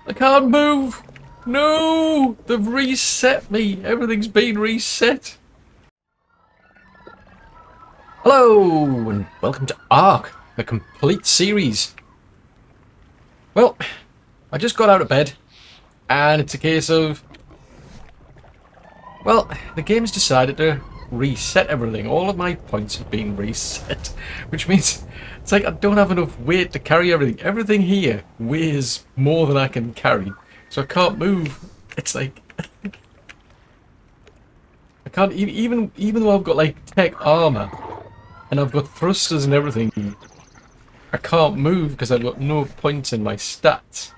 I can't move. No, they've reset me. Everything's been reset. Hello, and welcome to ARK, the complete series. Well, I just got out of bed, and it's a case of... Well, the game's decided to reset everything. All of my points have been reset, which means it's like I don't have enough weight to carry everything. Everything here weighs more than I can carry, so I can't move. It's like... I can't... Even though I've got, like, tech armor, and I've got thrusters and everything, I can't move because I've got no points in my stats.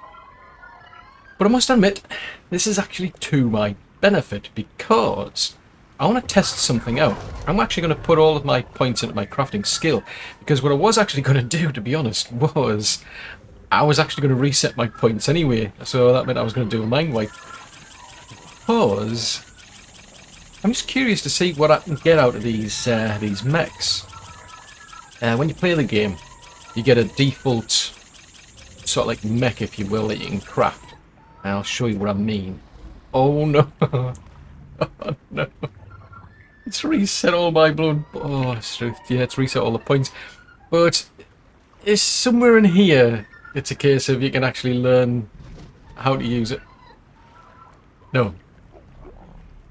But I must admit, this is actually to my benefit because I want to test something out. I'm actually going to put all of my points into my crafting skill, because what I was actually going to do, to be honest, was I was actually going to reset my points anyway. So that meant I was going to do a mind wipe, because I'm just curious to see what I can get out of these mechs. When you play the game, you get a default sort of like mech, if you will, that you can craft. And I'll show you what I mean. Oh no! Oh no! It's reset all my blood. Oh, it's yeah, it's reset all the points. But it's somewhere in here. It's a case of you can actually learn how to use it. No.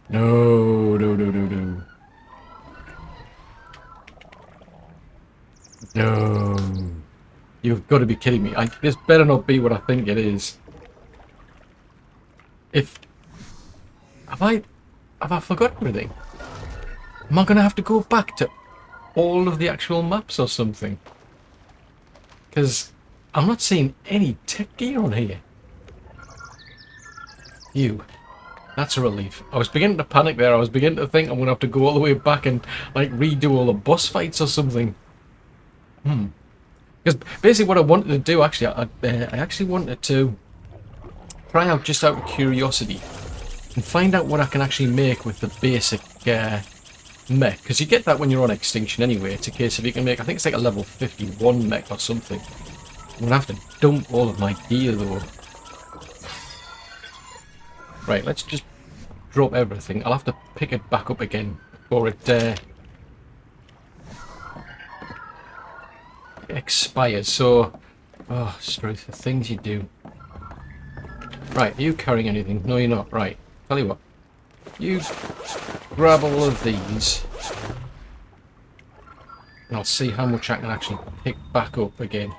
No, no, no, no, no. No. You've got to be kidding me. This better not be what I think it is. Have I forgotten everything? Am I going to have to go back to all of the actual maps or something? Because I'm not seeing any tech gear on here. That's a relief. I was beginning to panic there. I was beginning to think I'm going to have to go all the way back and like redo all the boss fights or something. Because basically what I wanted to do, actually, I actually wanted to try out, just out of curiosity, and find out what I can actually make with the basic mech. Because you get that when you're on Extinction anyway. It's a case of you can make, I think it's like a level 51 mech or something. I'm going to have to dump all of my gear though. Right, let's just drop everything. I'll have to pick it back up again before it expires. So, oh, Struth, the things you do. Right, are you carrying anything? No, you're not. Right, tell you what. You grab all of these, and I'll see how much I can actually pick back up again.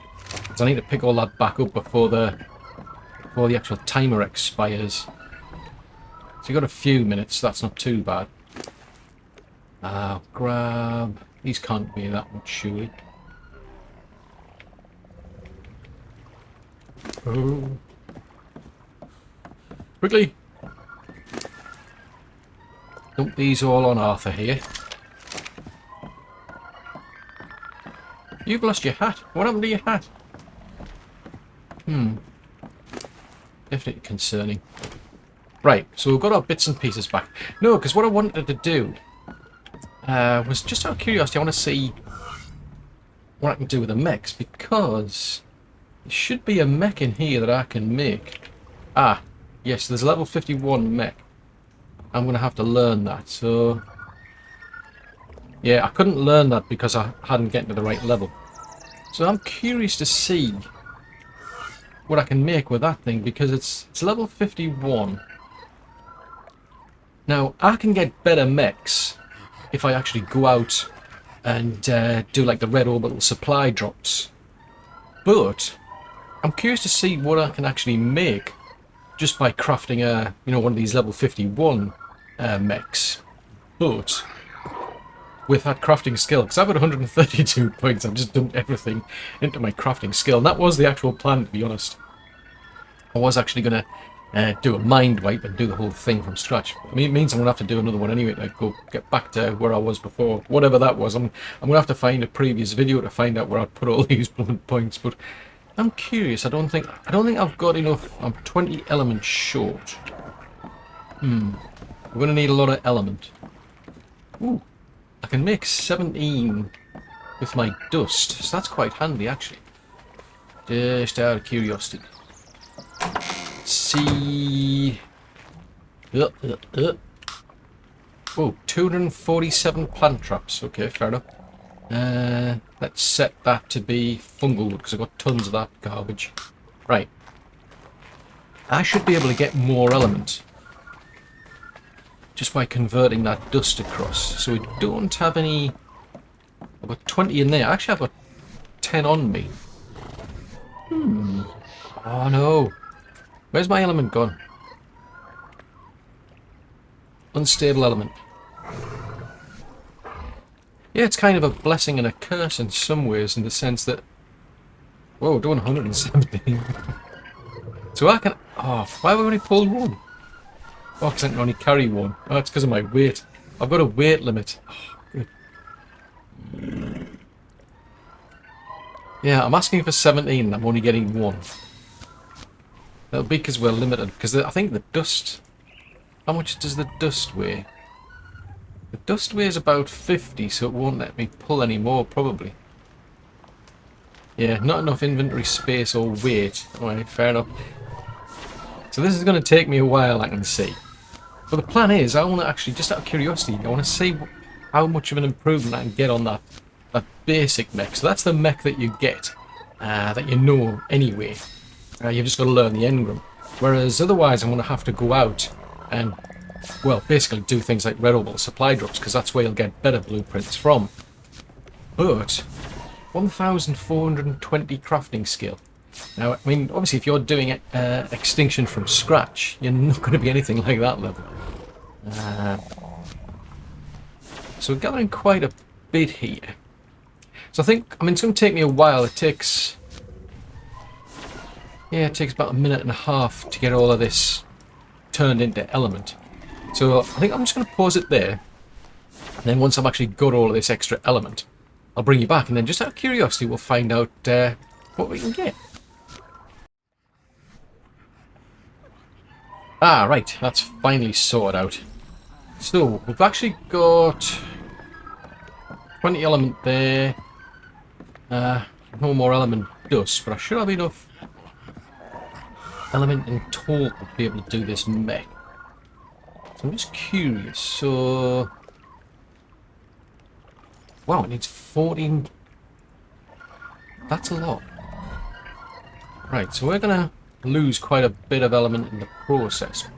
Because I need to pick all that back up before the actual timer expires. So you've got a few minutes, so that's not too bad. I'll grab... These can't be that much, surely. Oh. Quickly! Dump these all on Arthur here. You've lost your hat. What happened to your hat? Definitely concerning. Right, so we've got our bits and pieces back. No, because what I wanted to do was, just out of curiosity, I want to see what I can do with the mechs, because there should be a mech in here that I can make. Ah, yes, there's a level 51 mech. I'm going to have to learn that, so... Yeah, I couldn't learn that because I hadn't gotten to the right level. So I'm curious to see what I can make with that thing, because it's level 51. Now, I can get better mechs if I actually go out and do like the red orbital supply drops. But I'm curious to see what I can actually make just by crafting one of these level 51 mechs. But with that crafting skill, because I've got 132 points, I've just dumped everything into my crafting skill. And that was the actual plan, to be honest. I was actually going to do a mind wipe and do the whole thing from scratch. I mean, it means I'm going to have to do another one anyway to go get back to where I was before. Whatever that was, I'm going to have to find a previous video to find out where I put all these points. But I'm curious. I don't think I've got enough. I'm 20 elements short. We're going to need a lot of element. Ooh, I can make 17 with my dust, so that's quite handy actually. Just out of curiosity. let's see. Oh, 247 plant traps. Okay, fair enough. Let's set that to be fungal wood because I've got tons of that garbage. Right. I should be able to get more element just by converting that dust across. So we don't have any... I've got 20 in there. Actually, I've got 10 on me. Oh no. Where's my element gone? Unstable element. Yeah, it's kind of a blessing and a curse in some ways, in the sense that... Whoa, doing 117. So I can... Oh, why have I only pulled one? Oh, because I can only carry one. Oh, it's because of my weight. I've got a weight limit. Oh, good. Yeah, I'm asking for 17 and I'm only getting one. That'll be because we're limited. Because I think the dust... How much does the dust weigh? The dust weighs about 50, so it won't let me pull any more, probably. Yeah, not enough inventory space or weight. Alright, fair enough. So this is going to take me a while, I can see. But the plan is, I want to actually, just out of curiosity, I want to see how much of an improvement I can get on that basic mech. So that's the mech that you get, that you know anyway. You've just got to learn the engram. Whereas otherwise I'm going to have to go out and, well, basically do things like red orbital supply drops, because that's where you'll get better blueprints from. But 1,420 crafting skill. Now, I mean, obviously if you're doing extinction from scratch, you're not going to be anything like that level. So we're gathering quite a bit here. So I think, I mean, it's going to take me a while. It takes... Yeah, it takes about a minute and a half to get all of this turned into element. So I think I'm just going to pause it there. And then once I've actually got all of this extra element, I'll bring you back. And then just out of curiosity, we'll find out what we can get. Ah, right. That's finally sorted out. So we've actually got 20 element there. No more element dust, but I should have enough element in total to be able to do this mech. So I'm just curious. So, wow, it needs 14. That's a lot. Right, so we're gonna lose quite a bit of element in the process.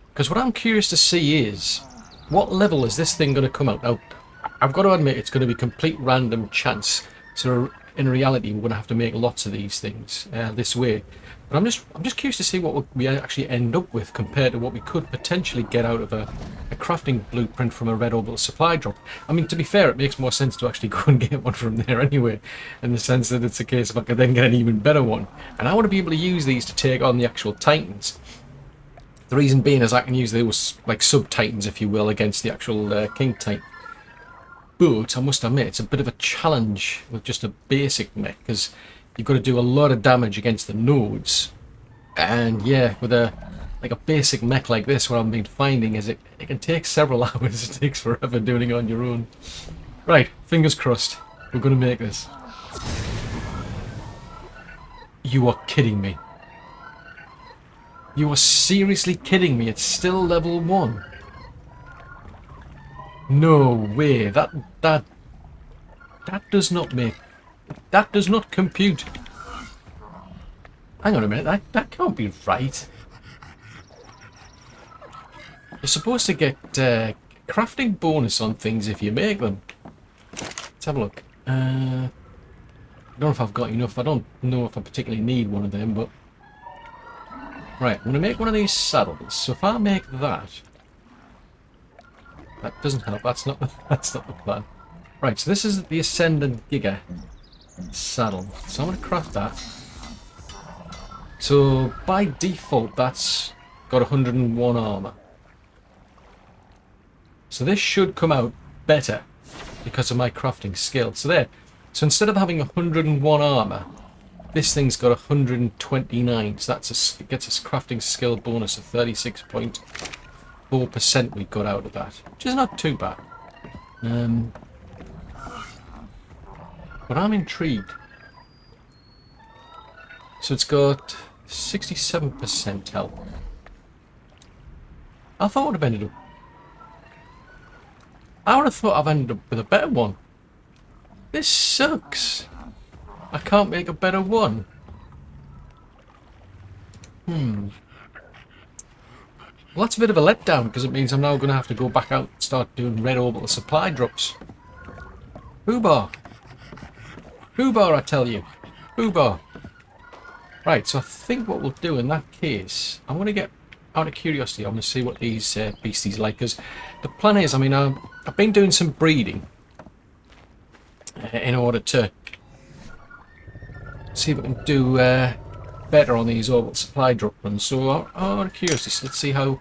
Because what I'm curious to see is, what level is this thing going to come out? Now, I've got to admit it's going to be complete random chance. So in reality, we're going to have to make lots of these things this way. But I'm just curious to see what we actually end up with compared to what we could potentially get out of a crafting blueprint from a red orbital supply drop. I mean, to be fair, it makes more sense to actually go and get one from there anyway, in the sense that it's a case of I could then get an even better one. And I want to be able to use these to take on the actual Titans. The reason being is I can use those like sub-Titans, if you will, against the actual King Titan. But I must admit, it's a bit of a challenge with just a basic mech, because you've got to do a lot of damage against the nodes. And yeah, with a basic mech like this, what I've been finding is it can take several hours. It takes forever doing it on your own. Right, fingers crossed. We're going to make this. You are kidding me. You are seriously kidding me. It's still level 1. No way. That does not make... That does not compute. Hang on a minute. That can't be right. You're supposed to get crafting bonus on things if you make them. Let's have a look. I don't know if I've got enough. I don't know if I particularly need one of them, but... Right, I'm going to make one of these saddles. So if I make that... That doesn't help. That's not the plan. Right, so this is the Ascendant Giga saddle. So I'm going to craft that. So by default, that's got 101 armor. So this should come out better because of my crafting skill. So there. So instead of having 101 armor, this thing's got 129. So that's it gets us crafting skill bonus of 36.4% we got out of that, which is not too bad. But I'm intrigued. So it's got 67% health. I thought I'd have ended up... I would have thought I've ended up with a better one. This sucks. I can't make a better one. Well, that's a bit of a letdown, because it means I'm now going to have to go back out and start doing red orbital supply drops. Hoobar. Hoobar, I tell you. Hoobar. Right, so I think what we'll do in that case, I'm going to get, out of curiosity, I'm going to see what these beasties like, because the plan is, I mean, I've been doing some breeding in order to see if we can do better on these orbital supply drop runs. So out of curiosity, let's see how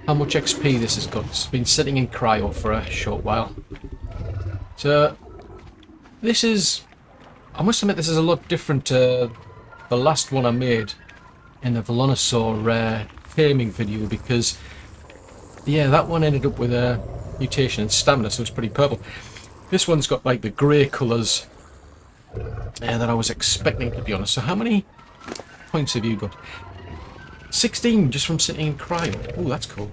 much XP this has got. It's been sitting in cryo for a short while. So this is, I must admit, this is a lot different to the last one I made in the Velonosaur taming video, because yeah, that one ended up with a mutation in stamina, so it's pretty purple. This one's got like the grey colours that I was expecting, to be honest. So how many points have you got? 16 just from sitting in cryo. Oh, that's cool.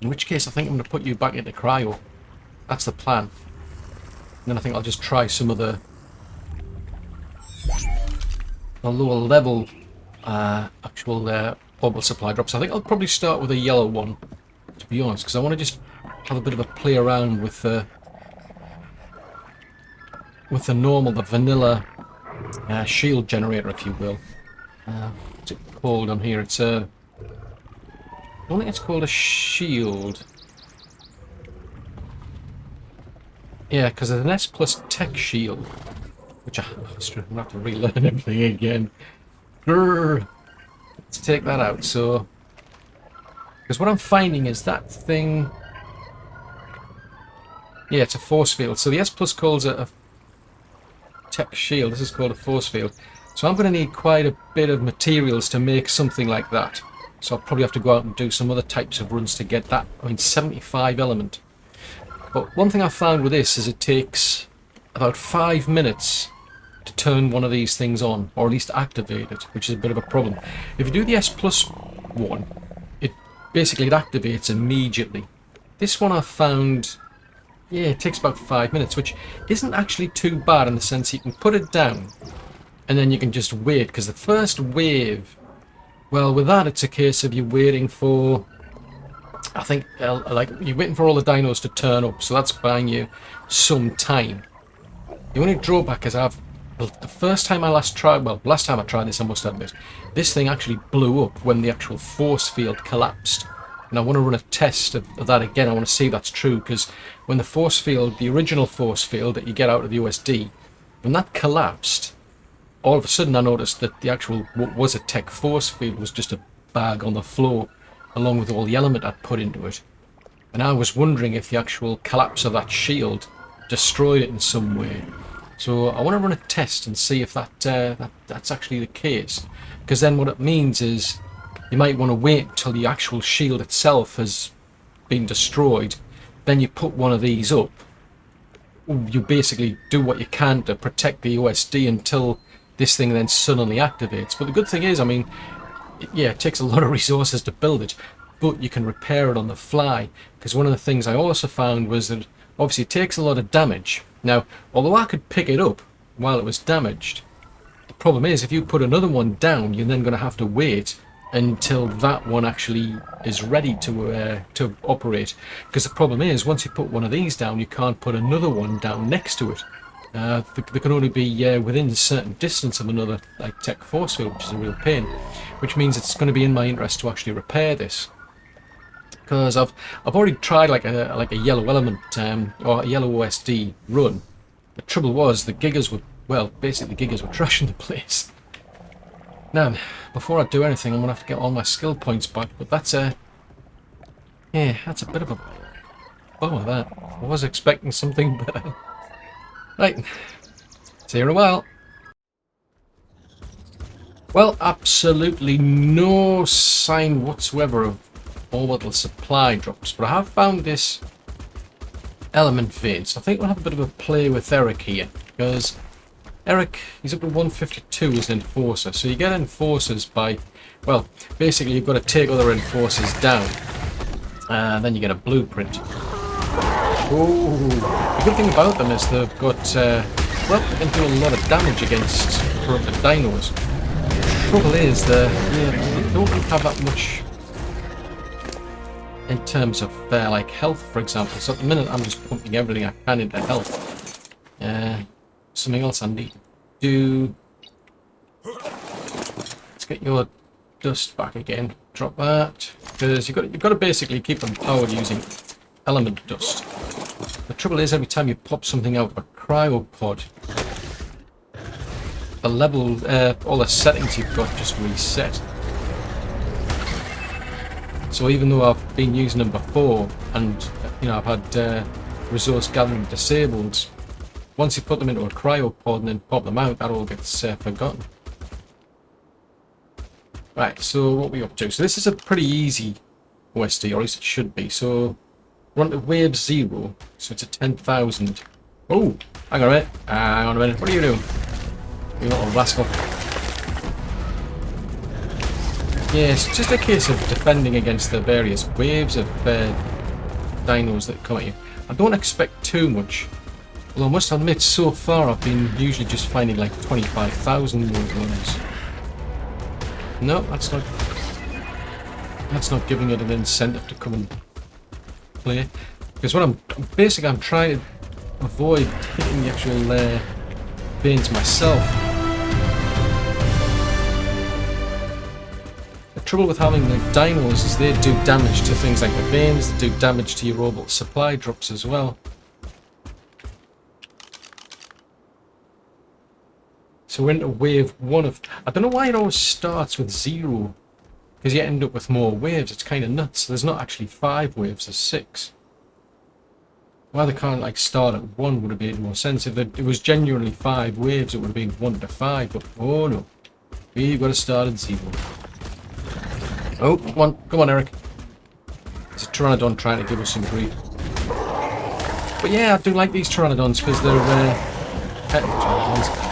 In which case I think I'm going to put you back into cryo. That's the plan. And then I think I'll just try some of the lower level actual orbital supply drops. I think I'll probably start with a yellow one, to be honest, because I want to just have a bit of a play around with the normal, the vanilla shield generator, if you will. What's it called on here? It's a... I don't think it's called a shield. Yeah, because there's an S plus tech shield, which I'm going to have to relearn everything again. Grrr. Let's take that out. So, because what I'm finding is that thing... Yeah, it's a force field. So the S plus calls it a tech shield. This is called a force field. So I'm going to need quite a bit of materials to make something like that. So I'll probably have to go out and do some other types of runs to get that. I mean, 75 element. But one thing I found with this is it takes about 5 minutes to turn one of these things on, or at least activate it, which is a bit of a problem. If you do the S plus one, it activates immediately. This one I found, yeah, it takes about 5 minutes, which isn't actually too bad in the sense you can put it down and then you can just wait, because the first wave, well, with that it's a case of you waiting for, I think, like, you're waiting for all the dinos to turn up, so that's buying you some time. The only drawback is the first time I last tried this, I must admit, this thing actually blew up when the actual force field collapsed. And I want to run a test of that again. I want to see if that's true, because when the force field, the original force field that you get out of the USD, when that collapsed, all of a sudden I noticed that the actual, what was a tech force field, was just a bag on the floor, along with all the element I'd put into it. And I was wondering if the actual collapse of that shield destroyed it in some way. So I want to run a test and see if that's actually the case. Because then what it means is you might want to wait until the actual shield itself has been destroyed. Then you put one of these up. You basically do what you can to protect the USD until this thing then suddenly activates. But the good thing is, I mean, yeah, it takes a lot of resources to build it, but you can repair it on the fly. Because one of the things I also found was that obviously it takes a lot of damage. Now, although I could pick it up while it was damaged, the problem is if you put another one down, you're then going to have to wait until that one actually is ready to operate. Because the problem is, once you put one of these down, you can't put another one down next to it. They can only be within a certain distance of another, like, tech force field, which is a real pain. Which means it's going to be in my interest to actually repair this, because I've already tried like a yellow element or a yellow OSD run. The trouble was the gigas were, well, basically the gigas were trashing the place. Now, before I do anything, I'm gonna have to get all my skill points back. But that's that's a bit of a bummer. That I was expecting something better. Right, see you in a while. Well, absolutely no sign whatsoever of orbital supply drops, but I have found this element vein, so I think we'll have a bit of a play with Eric here, because Eric, he's up to 152 as an enforcer. So you get enforcers by, well, basically you've got to take other enforcers down. And then you get a blueprint. Ooh, the good thing about them is they've got, well, they can do a lot of damage against corrupted dinos. The trouble is, they don't really have that much in terms of like health, for example. So at the minute I'm just pumping everything I can into health. Something else I need to do. Let's get your dust back again. Drop that, because you've got to basically keep them powered using element dust. The trouble is, every time you pop something out of a cryopod, the level, all the settings you've got just reset. So even though I've been using them before, and you know I've had resource gathering disabled, once you put them into a cryopod and then pop them out, that all gets forgotten. Right, so what are we up to? So this is a pretty easy OSD, or at least it should be. So we're on to wave 0, so it's a 10,000. Oh, hang on a minute. Hang on a minute. What are you doing? You little rascal. Yeah, it's just a case of defending against the various waves of dinos that come at you. I don't expect too much. Although I must admit, so far I've been usually just finding like 25,000 more ones. No, that's not giving it an incentive to come and play. Because what I'm trying to avoid hitting the actual veins myself. The trouble with having the dinos is they do damage to things like the veins, they do damage to your orbital supply drops as well. So we're into wave 1 of... I don't know why it always starts with 0. Because you end up with more waves. It's kind of nuts. There's not actually 5 waves, there's 6. Why they can't like start at 1 would have made more sense. If it was genuinely 5 waves, it would have been 1 to 5. But oh no. We've got to start at 0. Oh, come on Eric. There's a Pteranodon trying to give us some grief. But yeah, I do like these Pteranodons because they're...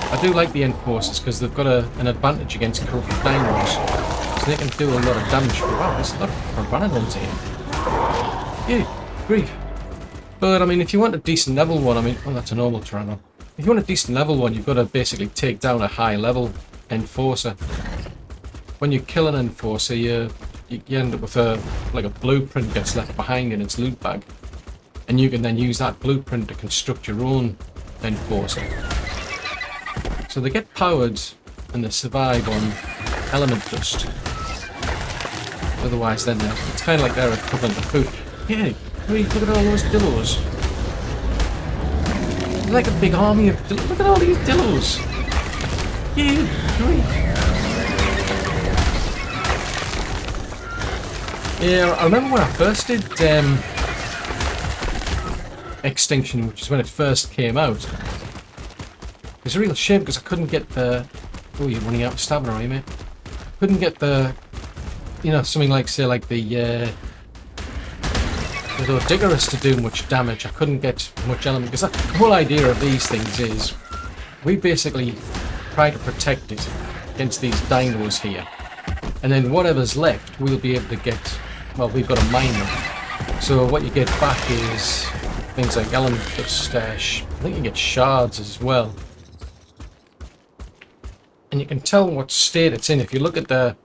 I do like the enforcers because they've got an advantage against corrupted dinos, so they can do a lot of damage. Wow, there's a lot of Pteranodons here. Yeah, grief. But I mean, if you want a decent level one, I mean, oh, that's a normal Pteranodon. If you want a decent level one, you've got to basically take down a high level enforcer. When you kill an enforcer, you end up with a blueprint gets left behind in its loot bag, and you can then use that blueprint to construct your own enforcer. So they get powered and they survive on element dust. Otherwise, then it's kind of like they're equivalent to food. Yeah, look at all those dillos. There's like a big army of dillos. Look at all these dillos. Yeah, great. Yeah, I remember when I first did Extinction, which is when it first came out. It was a real shame because I couldn't get the... Oh, you're running out of stamina, are you, mate? Couldn't get the... You know, something like, say, like the Diggerus to do much damage. I couldn't get much element. Because the whole idea of these things is we basically try to protect it against these dinos here. And then whatever's left, we'll be able to get... Well, we've got to mine them. So what you get back is things like element dust. I think you get shards as well. And you can tell what state it's in. If you look at the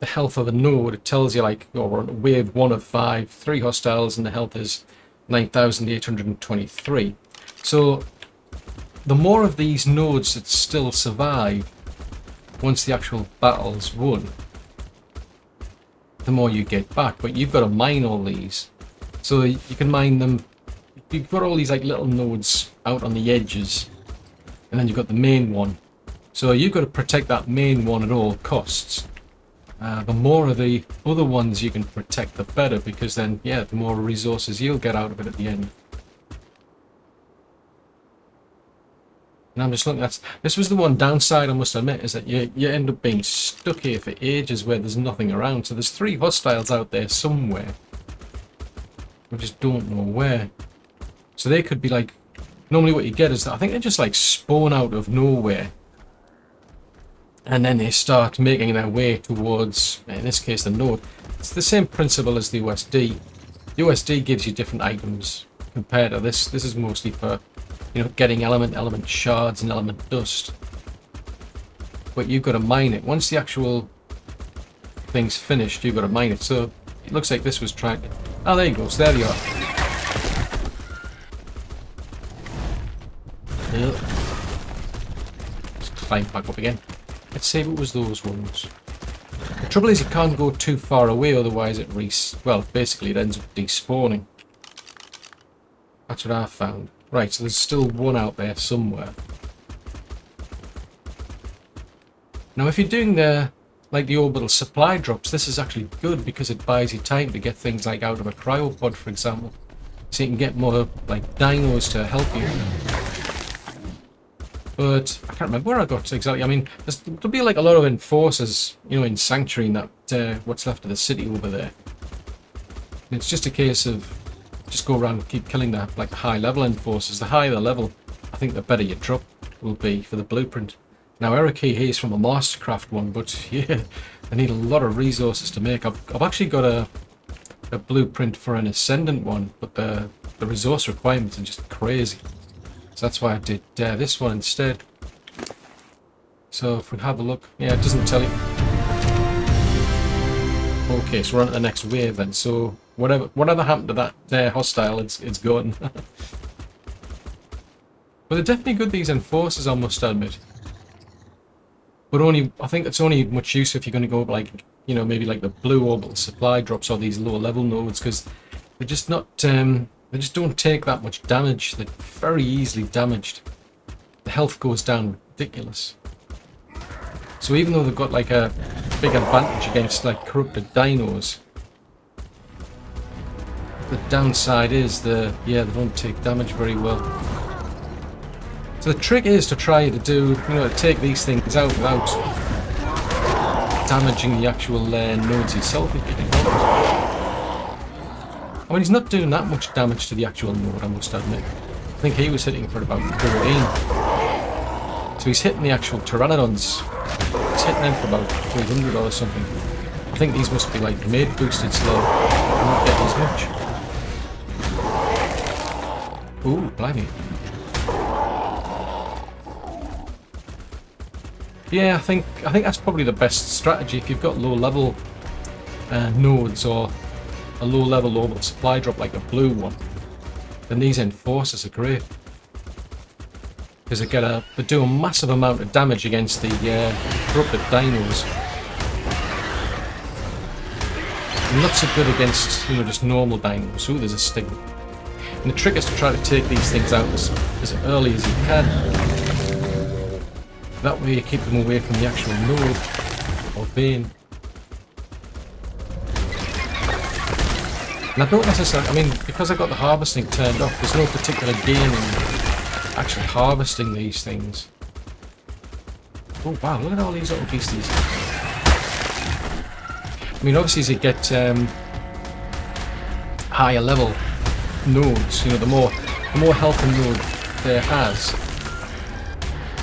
health of a node, it tells you like, oh, we're on wave 1 of 5, 3 hostiles, and the health is 9,823. So the more of these nodes that still survive once the actual battle's won, the more you get back. But you've got to mine all these. So you can mine them. You've got all these like little nodes out on the edges, and then you've got the main one. So you've got to protect that main one at all costs. The more of the other ones you can protect, the better, because then, yeah, the more resources you'll get out of it at the end. And I'm just looking at... This was the one downside, I must admit, is that you end up being stuck here for ages where there's nothing around. So there's 3 hostiles out there somewhere. We just don't know where. So they could be like Normally what you get is that I think they just like spawn out of nowhere. And then they start making their way towards, in this case, the node. It's the same principle as the USD. The USD gives you different items compared to this. This is mostly for, you know, getting element shards and element dust. But you've got to mine it. Once the actual thing's finished, you've got to mine it. So it looks like this was trying to... Oh, there you go. So there you are. Let's climb back up again. Let's see if it was those ones. The trouble is you can't go too far away, otherwise it basically it ends up despawning. That's what I found. Right, so there's still one out there somewhere. Now if you're doing the orbital supply drops, this is actually good because it buys you time to get things like out of a cryopod, for example. So you can get more like dinos to help you. But I can't remember where I got to exactly. I mean, there'll be like a lot of enforcers, you know, in Sanctuary and that what's left of the city over there. And it's just a case of just go around and keep killing the like high level enforcers. The higher the level, I think the better your drop will be for the blueprint. Now ARK here is from a Mastercraft one, but yeah, I need a lot of resources to make. I've actually got a blueprint for an Ascendant one, but the resource requirements are just crazy. So that's why I did this one instead. So if we have a look, yeah, it doesn't tell you. Okay, so we're on to the next wave then. So whatever happened to that hostile, it's gone. But they're definitely good, these enforcers, I must admit. But I think it's only much use if you're going to go like, you know, maybe like the blue orbital supply drops or these lower level nodes, because they're just not. They just don't take that much damage. They're very easily damaged. The health goes down ridiculous. So even though they've got like a big advantage against like corrupted dinos, the downside is they don't take damage very well. So the trick is to try to to take these things out without damaging the actual nodes itself if you can help it. I mean, he's not doing that much damage to the actual node, I must admit. I think he was hitting for about 14. So he's hitting the actual Pteranodons. He's hitting them for about 300 or something. I think these must be like made boosted, so they're not getting as much. Ooh, blimey. Yeah, I think that's probably the best strategy if you've got low level nodes or a low level orbital supply drop like the blue one. Then these enforcers are great because they do a massive amount of damage against the corrupted dinos. And not so good against just normal dinos. Ooh, there's a sting. And the trick is to try to take these things out as early as you can. That way you keep them away from the actual node or vein. And I don't necessarily, I mean, because I got the harvesting turned off, there's no particular gain in actually harvesting these things. Oh wow, look at all these little beasties. I mean, obviously as you get higher level nodes, the more health a node there has,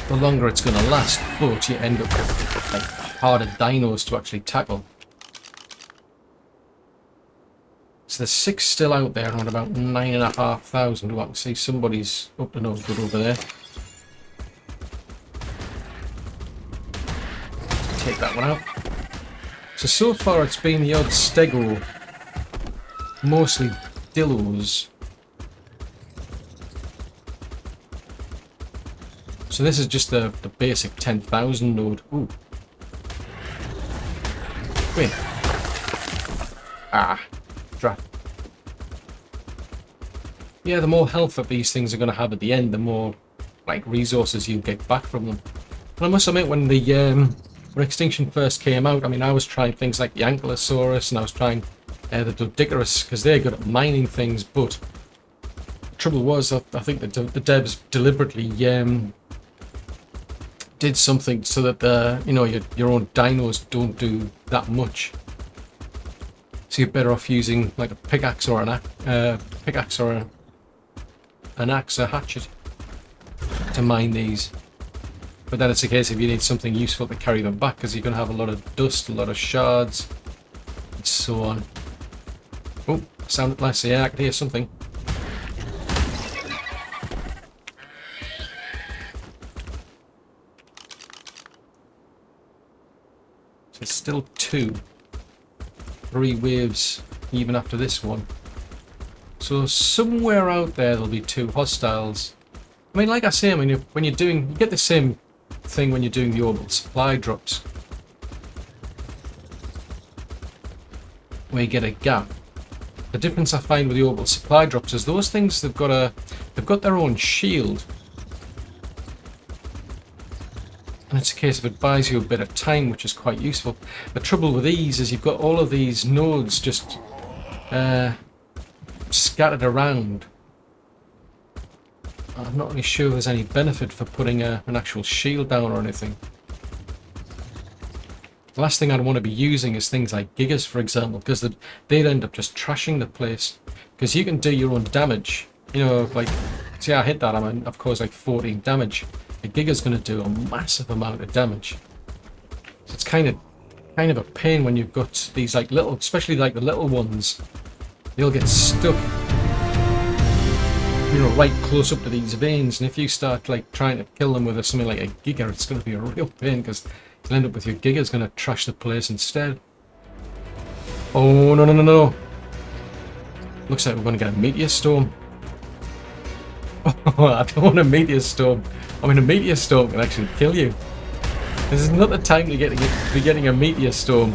the longer it's going to last, but you end up with like harder dinos to actually tackle. So there's 6 still out there on about 9,500. Oh, I can see somebody's up to no good over there. Take that one out. So far it's been the odd stego, mostly dillos. So this is just the basic 10,000 node. Ooh. Wait. Ah. Drop. Yeah, the more health that these things are going to have at the end, the more like resources you get back from them. And I must admit, when when Extinction first came out, I mean, I was trying things like the Ankylosaurus, and I was trying the Doedicurus, because they're good at mining things, but the trouble was, I think that the devs deliberately did something so that your own dinos don't do that much. So you're better off using like a pickaxe or an axe or a hatchet. to mine these. But then it's a case if you need something useful to carry them back, because you're going to have a lot of dust, a lot of shards, and so on. Oh, sounded less. Yeah, I could hear something. So it's still 2. 3 waves even after this one. So somewhere out there there'll be 2 hostiles. I mean, like I say, I mean, when you're doing, you get the same thing when you're doing the orbital supply drops, where you get a gap. The difference I find with the orbital supply drops is those things, they've got their own shield, and it's a case of it buys you a bit of time, which is quite useful. The trouble with these is you've got all of these nodes just scattered around. I'm not really sure there's any benefit for putting an actual shield down or anything. The last thing I'd want to be using is things like gigas, for example, because they'd end up just trashing the place. Because you can do your own damage. You know, like, see, I hit that, I've caused like 14 damage. A giga's going to do a massive amount of damage. So it's kind of a pain when you've got these like little, especially like the little ones. They'll get stuck, you know, right close up to these veins, and if you start like trying to kill them with something like a giga, it's going to be a real pain, because you'll end up with your giga's going to trash the place instead. Oh no no no no! Looks like we're going to get a meteor storm. Oh, I don't want a meteor storm. I mean, a meteor storm can actually kill you. This is not the time to be getting a meteor storm.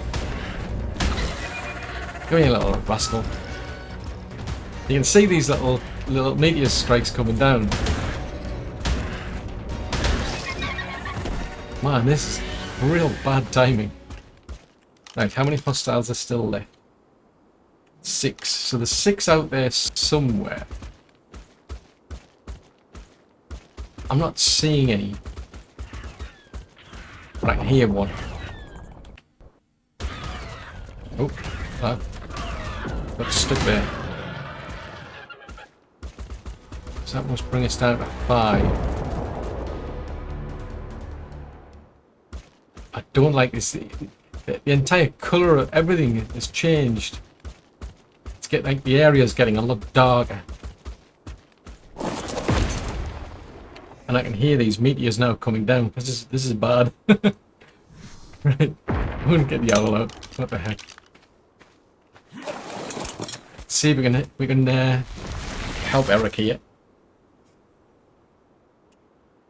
Come here, little rascal. You can see these little meteor strikes coming down. Man, this is real bad timing. Right, how many hostiles are still left? 6. So there's 6 out there somewhere. I'm not seeing any. But I can hear one. Oh, that got stuck there. So that must bring us down to 5. I don't like this. The entire colour of everything has changed. It's getting like the area's getting a lot darker. And I can hear these meteors now coming down. This is bad. Right, I wouldn't get the owl out. What the heck? Let's see if we can help Eric here.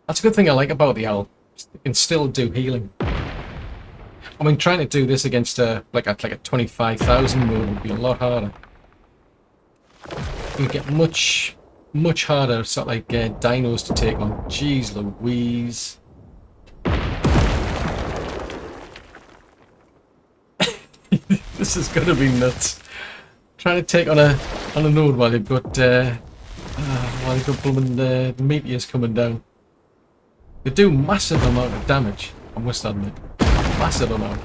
That's a good thing I like about the owl. It can still do healing. I mean, trying to do this against like a 25,000 mode would be a lot harder. You get much harder, sort of like dinos to take on. Jeez Louise. This is gonna be nuts. Trying to take on a node while they've got blooming meteors coming down. They do massive amount of damage, I must admit. Massive amount.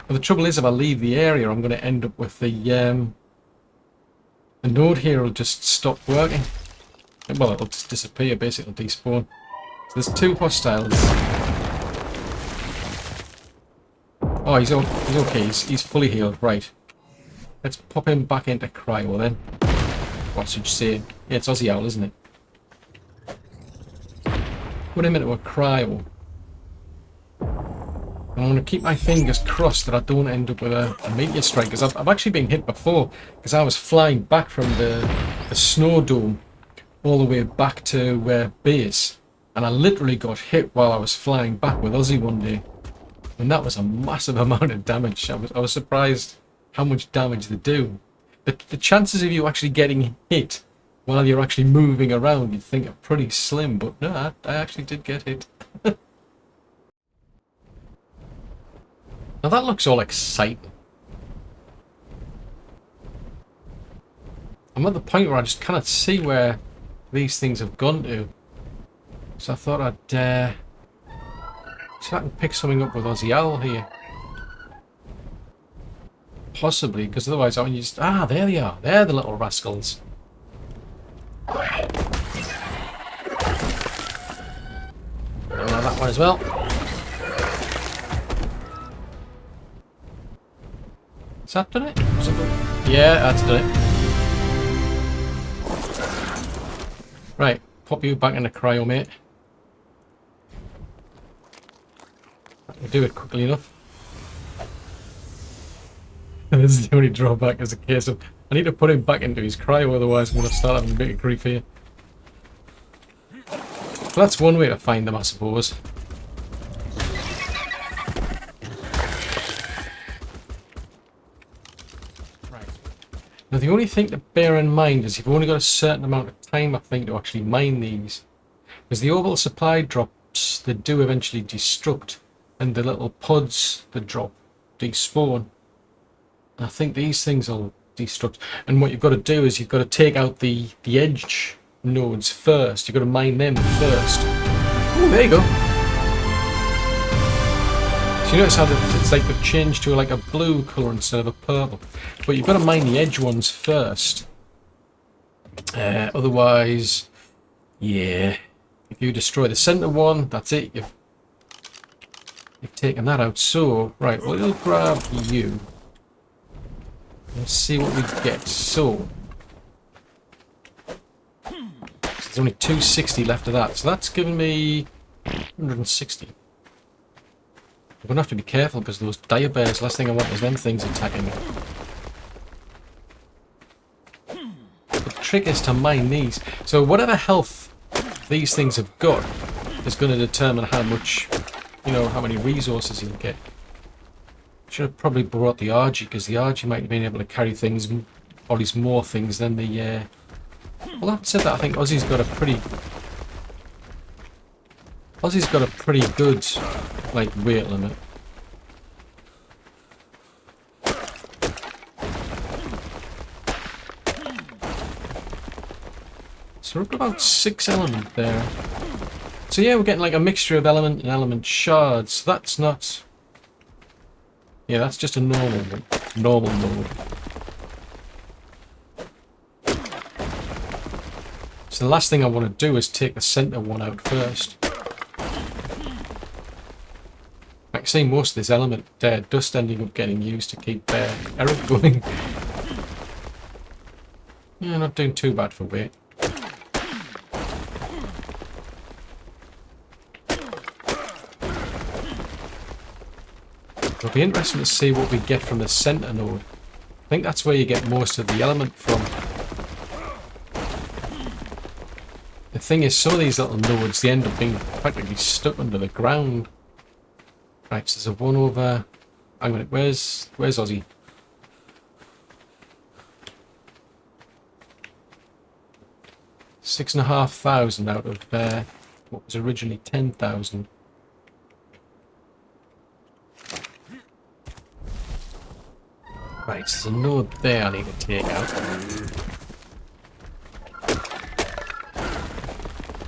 But the trouble is, if I leave the area, I'm going to end up with the node here will just stop working. Well, it'll just disappear, basically, it'll despawn. So there's 2 hostiles. Oh, he's okay, he's fully healed, right. Let's pop him back into cryo then. What should you say? Yeah, it's Aussie Owl, isn't it? Put him into a cryo. And I'm going to keep my fingers crossed that I don't end up with a meteor strike, because I've actually been hit before, because I was flying back from the snow dome all the way back to base, and I literally got hit while I was flying back with Aussie one day, and that was a massive amount of damage. I was surprised how much damage they do. The chances of you actually getting hit while you're actually moving around, you'd think are pretty slim, but no, I actually did get hit. Now that looks all exciting. I'm at the point where I just cannot see where these things have gone to. So I thought I'd see if I can pick something up with Aussie Owl here. Possibly, because otherwise I just... Ah, there they are. They're the little rascals. that one as well. Has that done it? Yeah, that's done it. Right, pop you back in the cryo, mate. We'll do it quickly enough. This is the only drawback, is a case of I need to put him back into his cryo, otherwise I'm going to start having a bit of grief here. So that's one way to find them, I suppose. Right. Now the only thing to bear in mind is you've only got a certain amount of time, I think, to actually mine these. Because the orbital supply drops, they do eventually destruct, and the little pods that drop despawn. I think these things will destruct, and what you've got to do is you've got to take out the edge nodes first. You've got to mine them first. Oh, there you go. So you notice how it's like they've changed to like a blue colour instead of a purple, but you've got to mine the edge ones first. Otherwise, yeah, if you destroy the centre one, that's it. You've taken that out. So right, we'll grab you. Let's see what we get. So there's only 260 left of that, so that's given me 160. I'm gonna have to be careful because those dire bears, last thing I want is them things attacking me. But the trick is to mine these. So whatever health these things have got is going to determine how much, you know, how many resources you get. Should have probably brought the RG, because the RG might have been able to carry things, or at least more things than the. Well, that said that, I think Ozzy's got a pretty good, like, weight limit. So we've got about 6 element there. So yeah, we're getting like a mixture of element and element shards. That's not. Yeah, that's just a normal one. Normal node. So the last thing I want to do is take the centre one out first. I can see most of this element dust ending up getting used to keep Eric going. Yeah, not doing too bad for weight. It'll be interesting to see what we get from the centre node. I think that's where you get most of the element from. The thing is, some of these little nodes, they end up being practically stuck under the ground. Right, so there's a one over. Hang on, where's Ozzy? $6,500 out of what was originally 10,000. Right, so there's a node there I need to take out.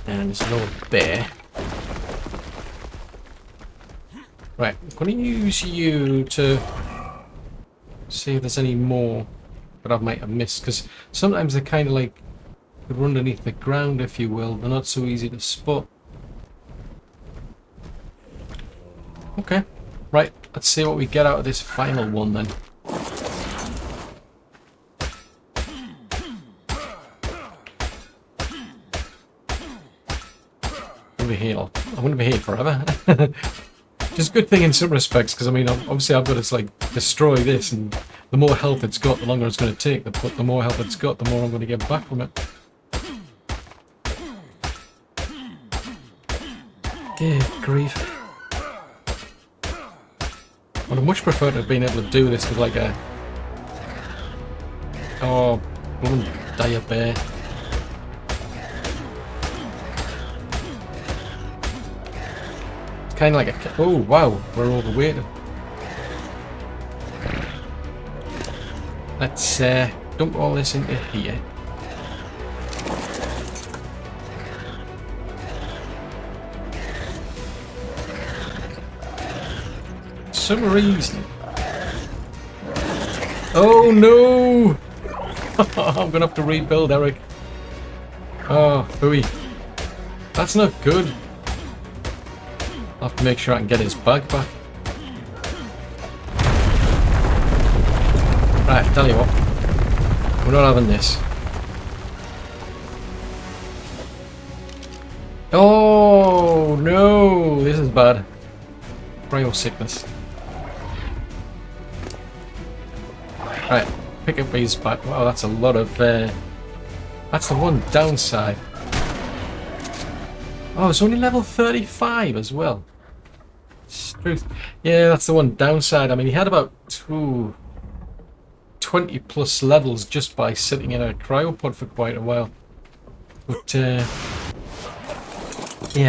And there's a node there. Right, I'm going to use you to see if there's any more that I might have missed, because sometimes they're kind of like they're underneath the ground, if you will. They're not so easy to spot. Okay, right, let's see what we get out of this final one then. I'm going to be here forever. Which is a good thing in some respects, because I mean, obviously I've got to like destroy this, and the more health it's got, the longer it's going to take. But the more health it's got, the more I'm going to get back from it. Good grief. I would have much preferred to have been able to do this with like a... Oh, blooming dire bear. Kind of like a... Oh, wow, we're overweighted. Let's dump all this into here. For some reason... Oh, no! I'm going to have to rebuild, Eric. Oh, hooey. That's not good. I'll have to make sure I can get his bag back. Right, tell you what. We're not having this. Oh no, this is bad. Cryo sickness. Right, pick up his back. Wow, that's a lot of. That's the one downside. Oh, it's only level 35 as well. Truth. Yeah, that's the one downside. I mean, he had about 20 plus levels just by sitting in a cryopod for quite a while. But yeah,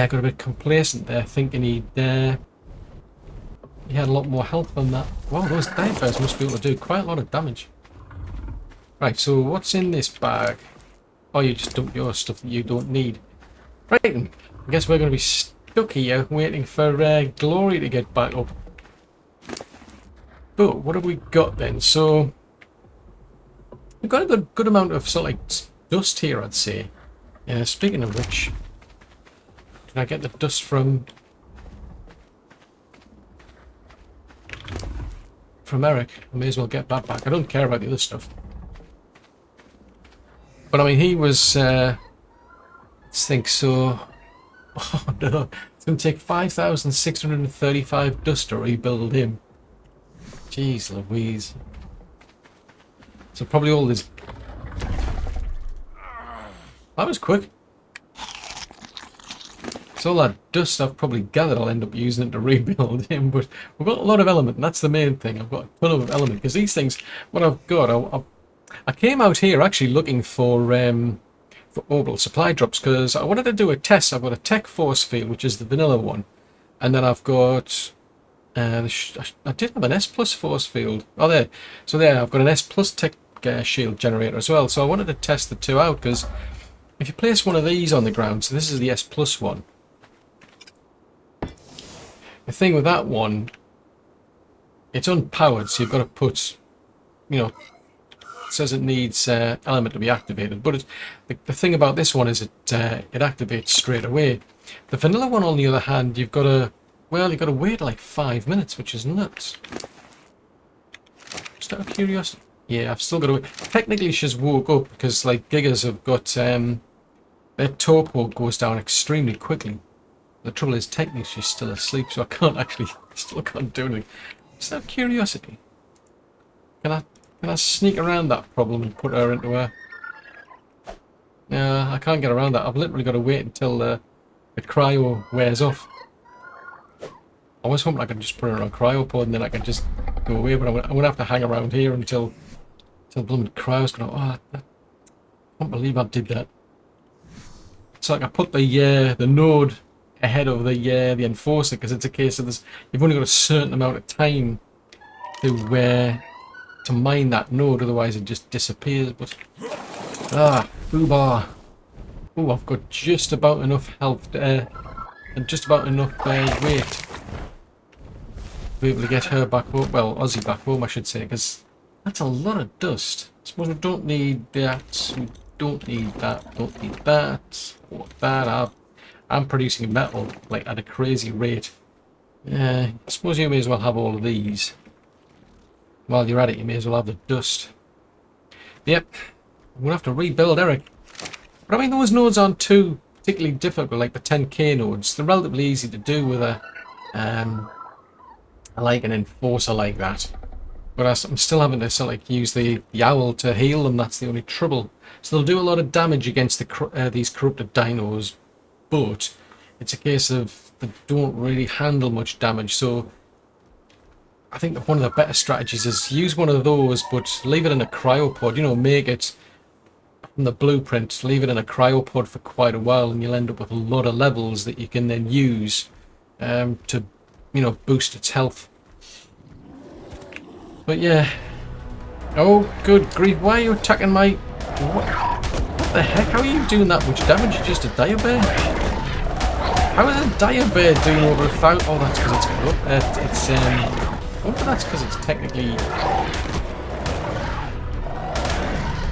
I got a bit complacent there, thinking he had a lot more health than that. Wow, those dive bears must be able to do quite a lot of damage. Right, so what's in this bag? Oh, you just dump your stuff that you don't need. Right, then. I guess we're going to be stuck here waiting for Glory to get back up. But what have we got then? So we've got a good amount of sort of like dust here, I'd say. Speaking of which, can I get the dust from Eric? I may as well get that back. I don't care about the other stuff. But I mean, he was. Let's think so. Oh no, it's going to take 5,635 dust to rebuild him. Jeez Louise. So probably all this. That was quick. So all that dust I've probably gathered, I'll end up using it to rebuild him. But we've got a lot of element, and that's the main thing. I've got a ton of element because these things, what I've got, I came out here actually looking for orbital supply drops because I wanted to do a test. I've got a tech force field, which is the vanilla one, and then I've got I did have an S plus force field. Oh, there. So there, I've got an S plus tech shield generator as well. So I wanted to test the two out because if you place one of these on the ground, so this is the S plus one. The thing with that one, it's unpowered, so you've got to put, you know. Says it needs element to be activated, but the thing about this one is it activates straight away. The vanilla one, on the other hand, you've got to wait like 5 minutes, which is nuts. Just out of curiosity, yeah, I've still got to wait. Technically, she's woke up because like giggers have got their torpor goes down extremely quickly. The trouble is, technically, she's still asleep, so I still can't do anything. Just out of curiosity, can I sneak around that problem and put her into her? No, I can't get around that. I've literally got to wait until the cryo wears off. I was hoping I could just put her on a cryopod and then I can just go away, but I'm going to have to hang around here until blooming cryo's going to... Oh, I can't believe I did that. It's like I put the node ahead of the enforcer because it's a case of this. You've only got a certain amount of time to mine that node, otherwise it just disappears. But foobar. Oh, I've got just about enough health and just about enough weight to be able to get her back home. Well, Ozzy back home, I should say, because that's a lot of dust. I suppose we don't need that. We don't need that. Don't need that. Or that. I'm producing metal like at a crazy rate. I suppose you may as well have all of these. While you're at it, you may as well have the dust. Yep, I'm going to have to rebuild Eric. But I mean, those nodes aren't too particularly difficult, like the 10k nodes. They're relatively easy to do with like an enforcer like that. But I'm still having to sort of like use the owl to heal them. That's the only trouble. So they'll do a lot of damage against these corrupted dinos, but it's a case of they don't really handle much damage. So I think that one of the better strategies is use one of those, but leave it in a cryopod. You know, make it from the blueprint, leave it in a cryopod for quite a while, and you'll end up with a lot of levels that you can then use to, you know, boost its health. But yeah. Oh, good grief! Why are you attacking my? What the heck? How are you doing that much damage? You're just a dire bear. How is a dire bear doing over 1,000? Oh, that's because it's got up. I wonder if that's because it's technically...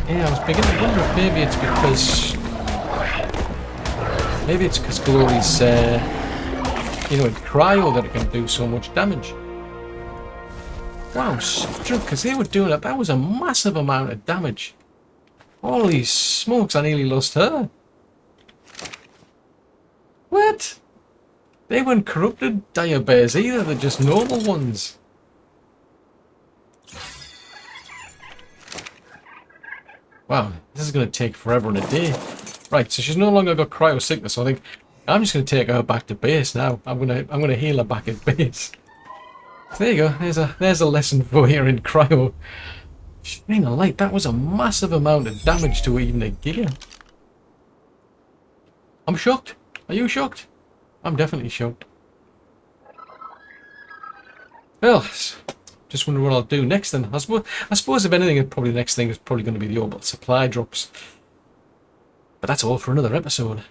Yeah, I was beginning to wonder if maybe it's because... Maybe it's because Glory's you know, in cryo that it can do so much damage. Wow, because they were doing that. That was a massive amount of damage. Holy smokes, I nearly lost her. What? They weren't corrupted dire bears either, they're just normal ones. Wow, this is going to take forever and a day. Right, so she's no longer got cryo sickness, so I think I'm just going to take her back to base now. I'm going to heal her back at base. So there you go, there's a lesson for you in cryo. Shining a light, that was a massive amount of damage to even a gear. I'm shocked. Are you shocked? I'm definitely shocked. Well, just wonder what I'll do next then. I suppose if anything, probably the next thing is probably going to be the orbital supply drops. But that's all for another episode.